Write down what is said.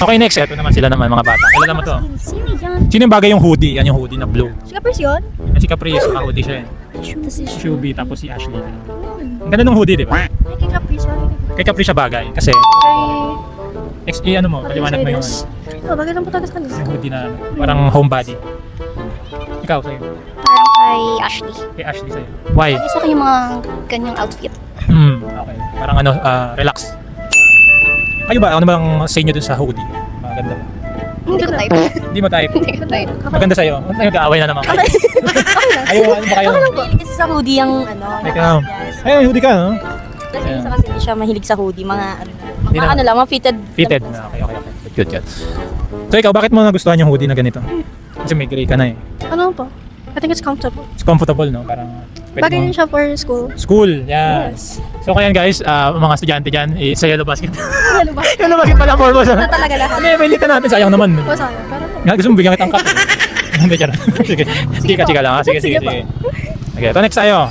Okay, next. Ito naman sila naman mga bata. Kailan naman to? Sino yan? Sino yung bagay yung hoodie? Yan yung hoodie na blue. Si Caprice yun? Yan si Caprice, hoodie siya. Tapos si Shubi, tapos si Ashley. Ang ganda ng hoodie, di ba? Ay, kay Caprice yun. Kay Caprice siya bagay. Kasi, ano mo, paliwanag mo yung Oh, bagay lang po talaga sa kanila. hoodie na parang homebody. Ikaw, sa'yo. Parang kay Ashley. Kay Ashley sa'yo. Why? Bagay sa akin yung mga ganyang outfit. Okay. Parang relax. Kayo ba? Ano bang sa inyo dun sa hoodie? Maganda ba? Hindi ko type. Hindi mo type. Hindi ko type. Maganda sa'yo. Nag-aaway na naman kayo. Ayaw, ano ba kayo? Kasi sa hoodie yung Ikaw. Ayun, hoodie ka, no? Kasi isa kasi hindi siya mahilig sa hoodie, mga Hindi na- lang, mga fitted. Fitted. Okay. Good. So ikaw, bakit mo nagustuhan yung hoodie na ganito? Kasi may gray ka na eh. Ano po? I think it's comfortable. It's comfortable, no? Parang pwede Bagay mo- din siya for school. School, yan. Yes. So kaya guys, mga estudyante dyan, sa Yellow Basket. Ano ba? Yellow Basket pala purpose. Na talaga lahat. Ano yung pilitan natin? Sayang naman. O sayang. Pero Nga, gusto mo bigyan kitang cup. Hindi, charot. Sige, chika lang ha. Sige. Sige po. Okay, ito next tayo.